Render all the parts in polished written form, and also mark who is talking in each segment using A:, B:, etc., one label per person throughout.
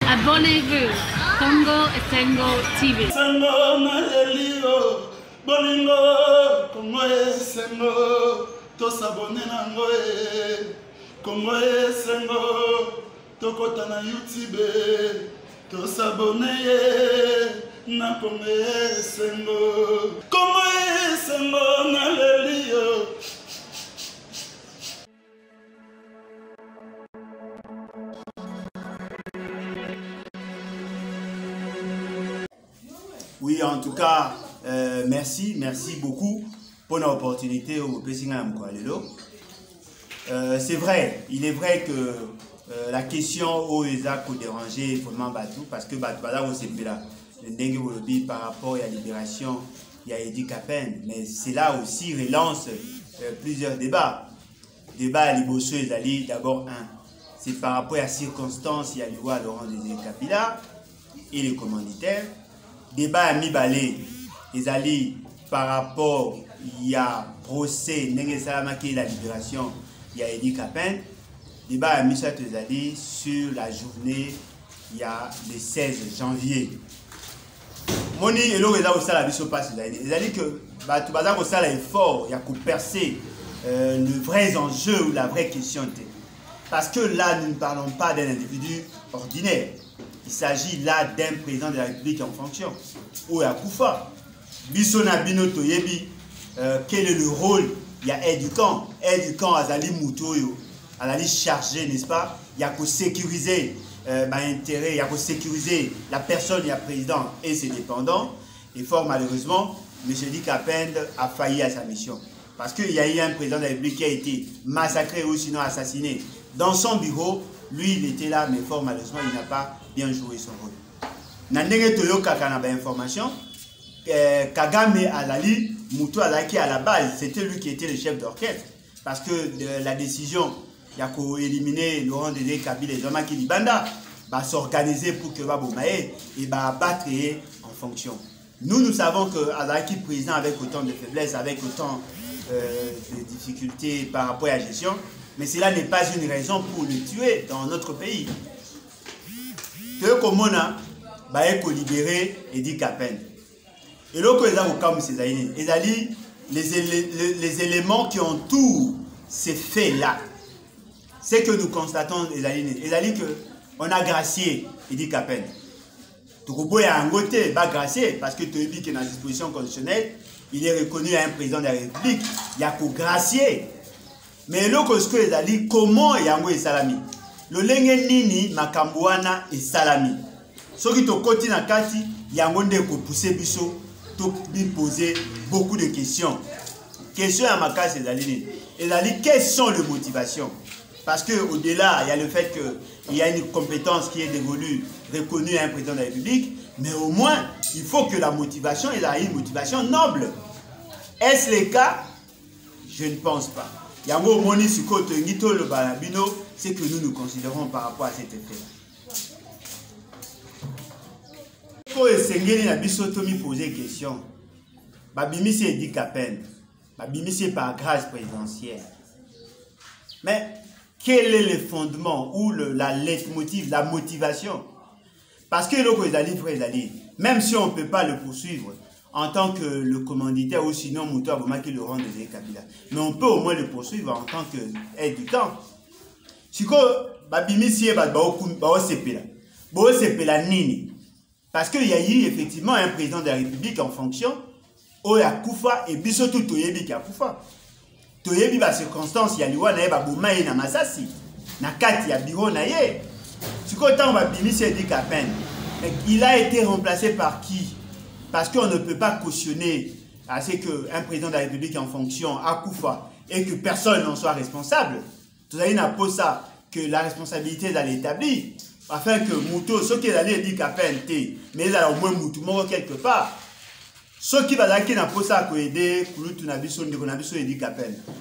A: Abonnez-vous. Congo Esengo TV.
B: Sengo na elio, bolingo, Congo Esengo, to s'abonner na ngoe, Congo Esengo, to kota na YouTube, to s'abonner na Congo Esengo, Congo Esengo na elio.
C: Oui, en tout cas, merci beaucoup pour l'opportunité au Pessinga. C'est vrai, il est vrai que la question au ESA peut déranger vraiment Batou parce que Batou là, par rapport à la libération, il y a Edi Kapen, mais c'est là aussi relance plusieurs débats. Débat à Libosso et Zali, d'abord c'est par rapport à la circonstance, il y a Liwa Laurent Désiré Kabila et les commanditaires. Débat à Mibalé, Ezali par rapport, il y a procès, Nenge Salamaki, la libération, il y a Edi Kapen. Débat à Michel Ezali sur la journée, il y a le 16 janvier. Moni et l'eau est là au salaire, il se passe. Ezali que tout bazar au salaire est fort, il y a qu'on percer le vrai enjeu ou la vraie question. Parce que là, nous ne parlons pas d'un individu ordinaire. Il s'agit là d'un président de la République en fonction. Ou à Koufa. Bissona Bino Toyebi, quel est le rôle? Il y a aide du camp. Aide du camp, Azali Moutoyo. Azali chargé, n'est-ce pas? Il y a qu'à sécuriser l'intérêt, il y a qu'à sécuriser la personne, il y a président et ses dépendants. Et fort malheureusement, M. Edi Kapen a failli à sa mission. Parce qu'il y a eu un président de la République qui a été massacré ou sinon assassiné dans son bureau. Lui, il était là, mais fort malheureusement, il n'a pas bien joué son rôle. Nandenge Toyo Kakana information, Kagame Azali, Moutou Azaki à la base, c'était lui qui était le chef d'orchestre. Parce que la décision, il y a qu'à éliminer Laurent Désiré Kabila et Zomaki Libanda, va s'organiser pour que Babomae et va battre en fonction. Nous savons que Azaki, président avec autant de faiblesses, avec autant de difficultés par rapport à la gestion, mais cela n'est pas une raison pour le tuer dans notre pays. Que comme on a, libérer Edi Kapen. Et là, les éléments qui entourent ces faits-là, c'est que nous constatons, qu'on a gracié Edi Kapen. Touroubo est un côté, pas gracié, parce que Toyebi qui est dans la disposition constitutionnelle, il est reconnu à un président de la République. Il y a qu'au gracier. Mais là, comment Yango et Salami? Le lenge nini makambuana et Salami. Ce qui est côté na kati, Yango de ko pousser biso, to bi poser beaucoup de questions. Questions à ma case et quelles sont les motivations? Parce que au-delà, il y a le fait qu'il y a une compétence qui est dévolue, reconnue à un président de la République, mais au moins, il faut que la motivation ait une motivation noble. Est-ce le cas? Je ne pense pas. Yango moni sikoto ngito le balabino, c'est que nous considérons par rapport à cet effet. Quand Sengeli na biso to mi poser question, babimi c'est Edi Kapen, babimi c'est par grâce présidentielle. Mais quel est le fondement ou la leitmotiv, la motivation? Parce que même si on ne peut pas le poursuivre en tant que le commanditaire ou sinon Moutou Abomaki Laurent Désiré Kabila, mais on peut au moins le poursuivre en tant que aide du camp. Si babimi si sepela nini, parce qu'il y a eu effectivement un président de la République en fonction, Oya Koufa et Bisotou Toyebi qui a Koufa. Toyebi ba circonstance il y a liwa na ba bomaye na masasi na kati ya bureau na ye. Si tant babimi si Edi Kapen, il a été remplacé par qui? Parce qu'on ne peut pas cautionner à ce qu'un président de la République en fonction à Koufa et que personne n'en soit responsable. Tout ça, il n'a pas ça, que la responsabilité est établie, afin que Moutou, ceux qui allaient dire qu'à peine, mais il a au moins Moutou mort quelque part. Ceux qui va qui n'a pas ça pour aider,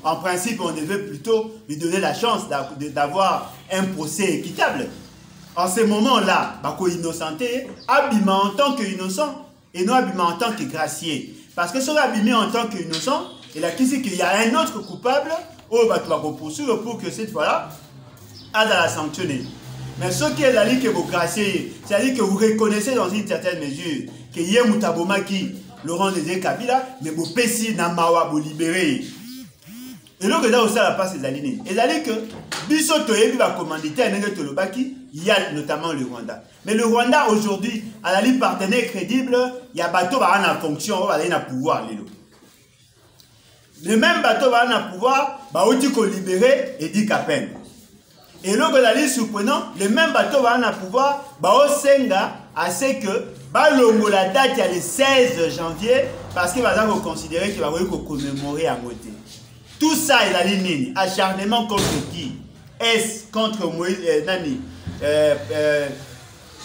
C: en principe, on devait plutôt lui donner la chance d'avoir un procès équitable. En ce moment-là, il est innocenté, abîmé en tant qu'innocent. Et non abîmé en tant que gracier. Parce que si on est abîmé en tant qu'innocent, il y a un autre coupable, on va poursuivre pour que cette fois-là, à la sanctionner. Mais ce qui est d'aller que vous graciez, c'est-à-dire que vous reconnaissez dans une certaine mesure que Yé Moutabomaki, Laurent Désiré Kabila, mais vous pécez dans Mawa, vous libérez. Et là, vous savez pas ces alignés. Et d'aller que, Bissoto et va commanditer à Tolobaki, il y a notamment le Rwanda. Mais le Rwanda, aujourd'hui, à la ligne partenaire crédible, il y a bateau va en fonction, va aller dans pouvoir. Le même bateau va en pouvoir, va aussi libérer et dit qu'à peine. Et là, vous allez surprenant, le même bateau va en pouvoir, va au Senga, à ce que, la date, il y a le 16 janvier, parce qu'il va considérer qu'il va commémorer à côté. Tout ça, il a ligne. Acharnement contre qui? Est-ce contre Moïse,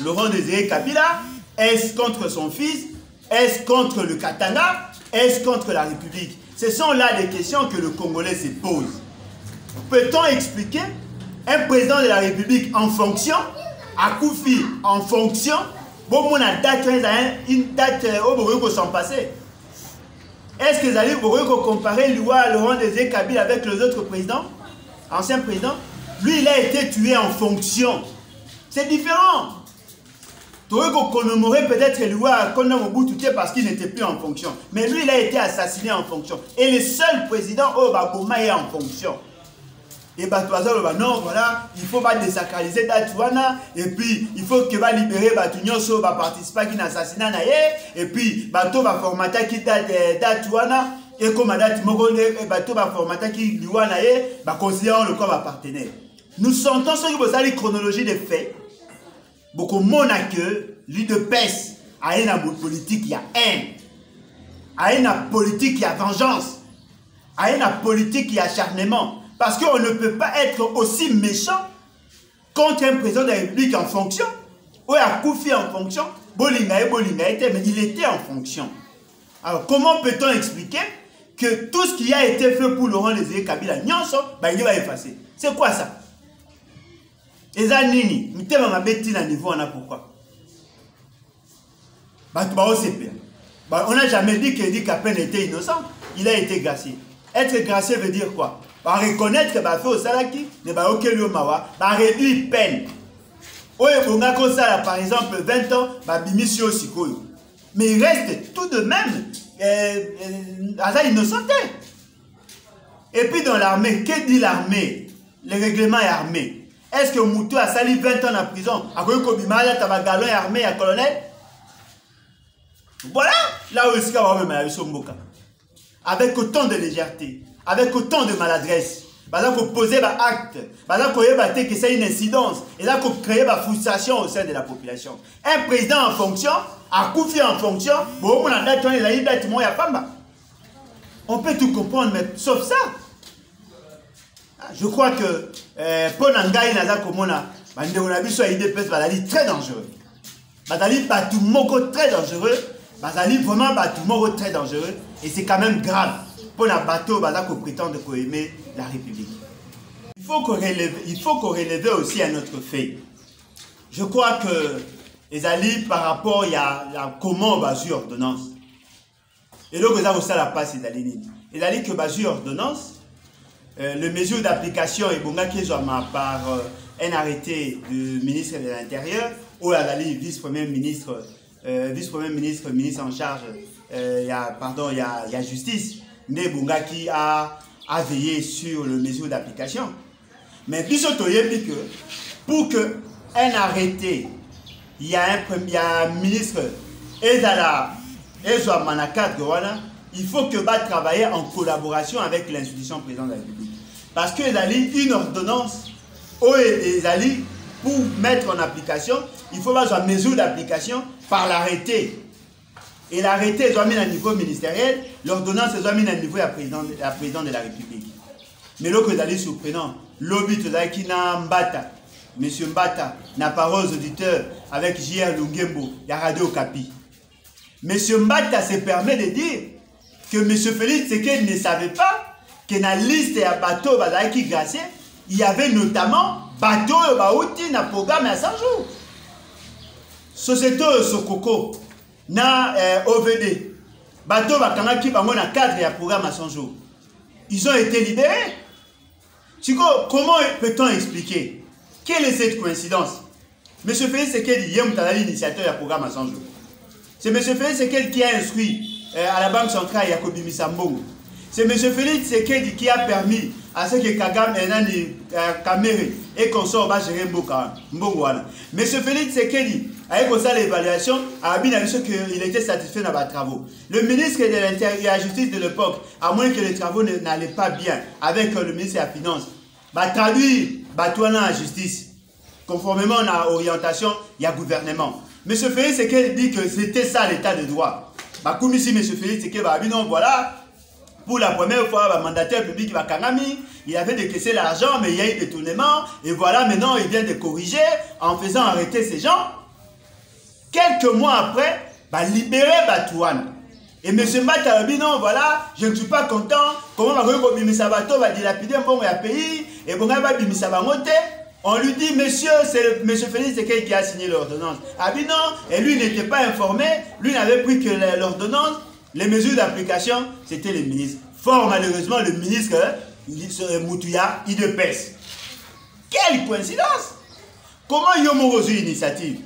C: Laurent Désiré Kabila? Est-ce contre son fils? Est-ce contre le Katanga? Est-ce contre la République? Ce sont là des questions que le Congolais se pose. Peut-on expliquer un président de la République en fonction, à Koufi en fonction, bon, on a une date au s'en passer? Est-ce que vous allez comparer Laurent Désiré Kabila avec les autres présidents, anciens présidents? Lui, il a été tué en fonction. C'est différent. Tu aurais commémorer peut-être Louis Kona Mobutu parce qu'il n'était plus en fonction. Mais lui, il a été assassiné en fonction. Et le seul président, Obama, est en fonction. Et non, voilà, il faut pas désacraliser Datouana, et puis il faut que va libérer Batunyoso, va participer à l'assassinat, et puis Bato va formater qui Datouana, et comme Dati Mogone, Bato va formater qui Liwana, va considérer le corps partenaire. Nous sentons ce que vous avez la chronologie des faits, beaucoup de monde que l'UDPS a une politique, il y a haine, a une politique, il y a vengeance, a une politique, il y a acharnement. Parce qu'on ne peut pas être aussi méchant contre un président de la République en fonction, ou à Koufi en fonction, Bolingaï, mais il était en fonction. Alors, comment peut-on expliquer que tout ce qui a été fait pour Laurent Désiré Kabila, il va effacer? C'est quoi ça? Et ça, Nini, on a pourquoi? On n'a jamais dit que Edi Kapen était innocent, il a été gracié. Être gracié veut dire quoi? Par reconnaître que fait au salaki, ne va aucun lieu mawa, par réduire peine. Par exemple, 20 ans, bimisio sikoyo. Mais il reste tout de même innocenté. Et puis dans l'armée, que dit l'armée? Le règlement est armé. Est-ce que Moutou a sali 20 ans en prison? A quoi Kobimala, Tabagalon est armé à colonel? Voilà, là où est-ce qu'on va me avec autant de légèreté, avec autant de maladresse, il faut poser des actes, il faut que c'est une incidence, et là, il faut créer des frustrations au sein de la population. Un président en fonction, un Koufi en fonction, on peut tout comprendre, mais sauf ça. Je crois que Ponangai Naza Komona, on a vu sur l'IDPS, très dangereux. Très dangereux. Bazali vraiment très dangereux et c'est quand même grave pour la bateau qu'on prétend aimer la République. Il faut qu'on relève aussi un autre fait. Je crois que les alliés par rapport à comment on va jouer ordonnance. Et donc vous avez aussi la passe des alliés. Les alliés que va jouer ordonnance, le mesure d'application est bon qui est par un arrêté du ministre de l'Intérieur ou à l'allié vice-premier ministre. Vice-premier ministre, ministre en charge, il y a justice, Nebunga qui a veillé sur le mesure d'application. Mais pour qu'un arrêté, il y a un ministre, il faut que va travailler en collaboration avec l'institution présidente de la République. Parce que une ordonnance, pour mettre en application, il faut avoir une mesure d'application par l'arrêté. Et l'arrêté est mis à un niveau ministériel, l'ordonnance est mise à un niveau de la présidente de la République. Mais là, vous allez surprenant, l'obit qui n'a Mbata, M. Mbata, n'a parole aux auditeurs avec J.R. Lungembo, il y a Radio Okapi. M. Mbata se permet de dire que M. Félix Tshisekedi ne savait pas que dans la liste de bateaux qui glacé, il y avait notamment bateau Baouti na programme à 100 jours. Société Sokoko na OVD. Bateau Bakanaki bango na cadre et programme à 100 jours. Ils ont été libérés. Chico, comment peut-on expliquer? Quelle est cette coïncidence? M. Félix Tshisekedi, il y a l'initiateur du programme à 100 jours. C'est M. Félix Tshisekedi qui a instruit à la Banque centrale Yacobi Misambongo. C'est M. Félix Tshisekedi qui a permis à ce que Kagame et Kamere et consort va gérer Mbongwana. M. Félix Tshisekedi, avec l'évaluation, a dit qu'il était satisfait dans les travaux. Le ministre de l'Intérieur et de la Justice de l'époque, à moins que les travaux n'allaient pas bien avec le ministre de la Finance, va traduire Batouana en justice, conformément à l'orientation du gouvernement. M. Félix Tshisekedi dit que c'était ça l'état de droit. Comme ici, M. Félix Tshisekedi a dit non, voilà. Pour la première fois, le mandataire public Bakangami, il avait décaissé l'argent, mais il y a eu des détournements. Et voilà, maintenant, il vient de corriger en faisant arrêter ces gens. Quelques mois après, libérer Batouane. Et M. Mbata a dit non, voilà, je ne suis pas content. Comment va dilapider un bon pays et bon va on lui dit, monsieur, c'est M. Félix Tshisekedi qui a signé l'ordonnance. Ah oui, non, et lui n'était pas informé, lui n'avait pris que l'ordonnance. Les mesures d'application, c'était les ministres. Fort malheureusement, le ministre Moutouya, il pèse. Quelle coïncidence! Comment Yomoko sur l'initiative?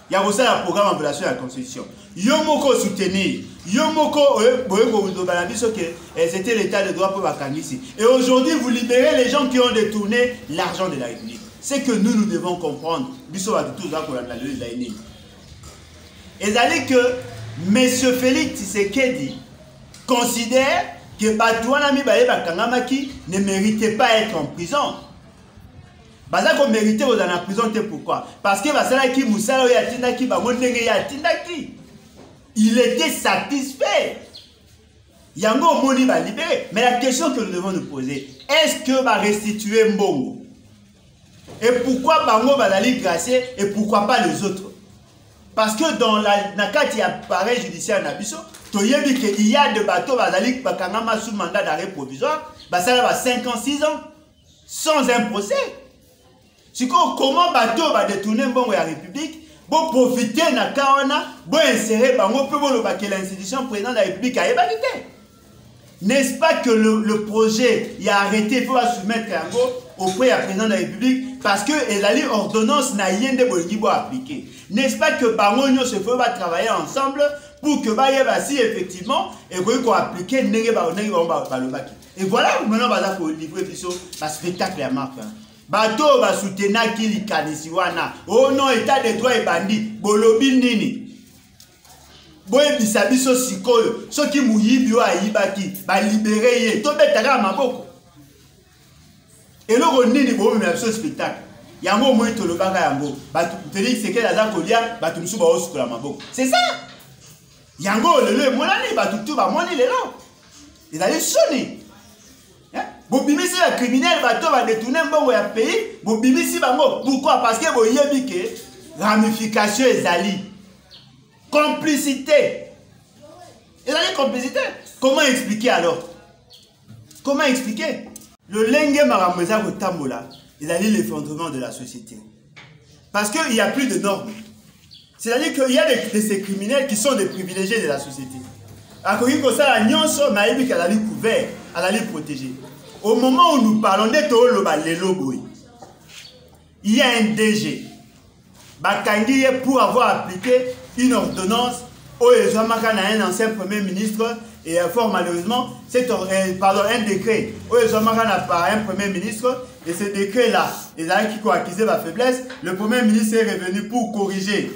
C: Il y a aussi un programme en violation de la Constitution. Yomoko soutenir. Yomoko, c'était l'état de droit pour Bakangisi. Et aujourd'hui, vous libérez les gens qui ont détourné l'argent de la République. C'est que nous devons comprendre. Et c'est-à-dire que M. Félix Tshisekedi considère que Batouana Mibaye Bakangamaki ne méritait pas être en prison. Baza qu'on méritait aux en prison, pourquoi? Parce que Basalaki Moussalo Yatindaki, Bamondenge Yatindaki. Il était satisfait. Yango Moni va libérer. Mais la question que nous devons nous poser, est-ce que va restituer Mbongo? Et pourquoi Bango va aller gracier et pourquoi pas les autres? Parce que dans la carte, il y a pareil judiciaire Nabiso, il y a des bateaux qui sont sous mandat d'arrêt provisoire, ça va 5 ans, 6 ans, sans un procès. Comment bateau va détourner bon la République, pour profiter de la Kawana, pour insérer que l'institution présidente de la République a évalué. N'est-ce pas que le projet il a arrêté, il faut soumettre auprès du président de la République parce que les ordonnances n'a rien de appliquer. N'est-ce pas que Bangonio se fait travailler ensemble pour que si effectivement et qu'on applique et voilà maintenant on va livrer le spectacle à marque. Bateau va soutenir qui li kanisiwana. Oh non, état de droit et bandit. Bolobi nini. Boye bisabiso sikoyo. So ki muyibi wa yibaki. Ba libéré ye. To betaka maboko. Et le nini bo me abso spectacle. Yango mo to le baka yango. Batu Félix Tshisekedi aza kolia, batu musu ba osukola maboko. C'est ça. Yango le monani batu tu ba moni lelo. Ils allaient sonner. Bobimisi la criminel bateau va détourner un bon pays. Bobimisi bango. Pourquoi? Parce que vous avez que ramification est ali. Complicité. Et la complicité. Comment expliquer alors? Comment expliquer? Le lengue marameza au tambola, il a l'effondrement de la société. Parce qu'il n'y a plus de normes. C'est-à-dire qu'il y a de ces criminels qui sont des privilégiés de la société. À cause de ça, la nyonso maïbi qu'elle a couvert, elle a protégé. Au moment où nous parlons de il y a un DG pour avoir appliqué une ordonnance où un ancien premier ministre et fort malheureusement, un décret où un premier ministre et ce décret-là, ils ont accusé la faiblesse. Le premier ministre est revenu pour corriger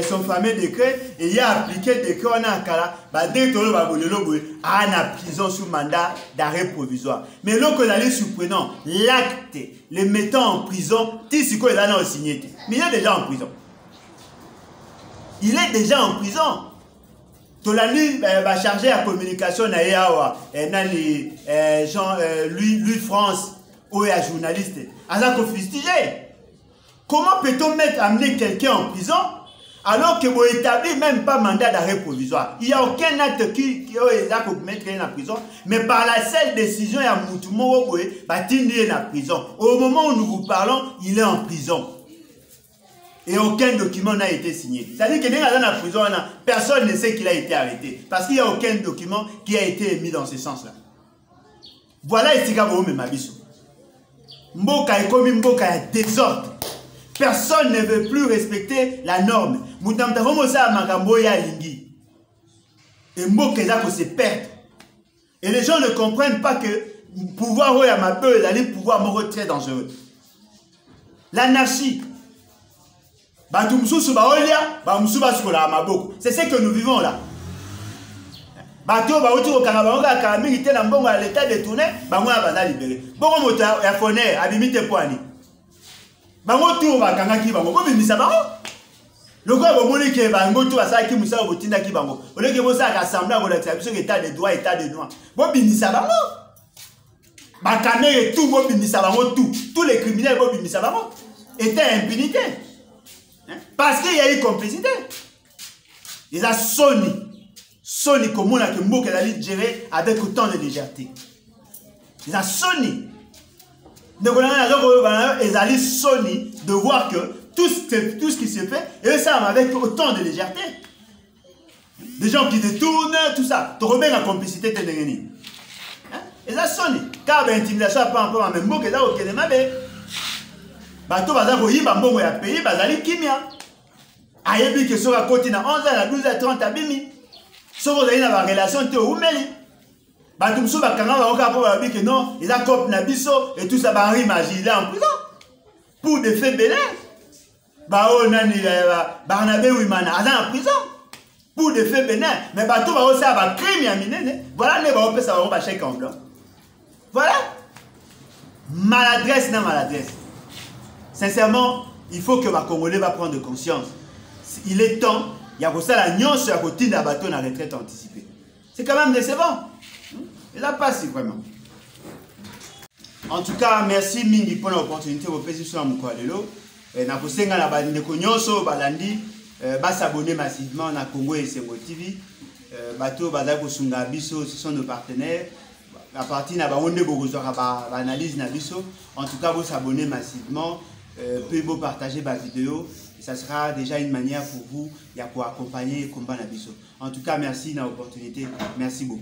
C: son fameux décret et il a appliqué le décret en Ankara, à la prison sous mandat d'arrêt provisoire. Mais là, qu'on allait surprenant, l'acte, les mettant en prison, Tissiko est là signé. Mais il est déjà en prison. Il est déjà en prison. Tolani va charger la communication lui France ou un journaliste. Comment peut-on amener quelqu'un en prison alors que vous établissez même pas mandat d'arrêt provisoire? Il n'y a aucun acte qui est là pour mettre quelqu'un en prison, mais par la seule décision, il y a Moutoumou qui est en prison. Au moment où nous vous parlons, il est en prison. Et aucun document n'a été signé. C'est-à-dire que dans la prison, personne ne sait qu'il a été arrêté. Parce qu'il n'y a aucun document qui a été émis dans ce sens-là. Voilà ici que vous me m'abisso. Mboka est comme Mboka a désordre. Personne ne veut plus respecter la norme. Moutamta Homosa Makambo ya lingi. Et Mokeza ko se perdre. Et les gens ne comprennent pas que pouvoir oya ma peu, d'aller pouvoir moko très dangereux. L'anarchie. Batumsu baolia, bamsu baskola maboko. C'est ce que nous vivons là. Bato baoti ko kangabanga kamiki te na mbongo à l'état de tourner, bango ya bana libéré. Bongo moto ya foner abimite poani. Bango tout bakangaki bango ko bimisa bango. Loko bomoni ke bango tout asaki musa botinda ki bango. Oleke bosa assemblée ko la biso état de droit état de droit. Bo bimisa bango. Bakane tout bo bimisa bango tout. Tous les criminels bo bimisa bango. Était impunité. Parce qu'il y a eu complicité. Ils ont Sony comme on a que mot qu'elle a géré avec autant de légèreté. Ils ont Sony. Donc on a ils ont Sony de voir que tout ce qui se fait, et ça avec autant de légèreté. Des gens qui détournent, tout ça. Tu remets la complicité de l'ennemi. Ils ont Sony. Car l'intimidation n'est pas encore la même mot que là au Kenya. Bato baza koyiba mbongo ya pays bazali kimia. Ayebi ke soka koti na 11 à 12 à 30 abimi. Soko zali na ba relation te oumeli. Bato mso bakanga ba oka po babi ke non, ils a cop na biso et tout ça ba Henri Magie là en prison. Pour des faits bénins. Ba o nani Barnabé Wimana aza en prison. Pour des faits bénins, mais bato ba osa ba crime ya minene. Voilà ne ba opesa ba chèque en blanc. Voilà. Maladresse na maladresse. Sincèrement, il faut que ma Congolais va prendre conscience. Il est temps, il y a ça la nuance sur la côté d'un bateau dans la retraite anticipée. C'est quand même décevant. Et là, passe vraiment. En tout cas, merci Mingi pour l'opportunité de vous faire sur Moukwalelo. Et na posenga na bande konyonso balandi s'abonner massivement à Congo et Sengo TV. Bateau Badako Sunga Biso, ce sont nos partenaires. À partir de l'analyse Nabiso, en tout cas, vous s'abonner massivement. Puis vous partager ma vidéo, ça sera déjà une manière pour vous pour accompagner le combat Nabiso. En tout cas, merci de l'opportunité. Merci beaucoup.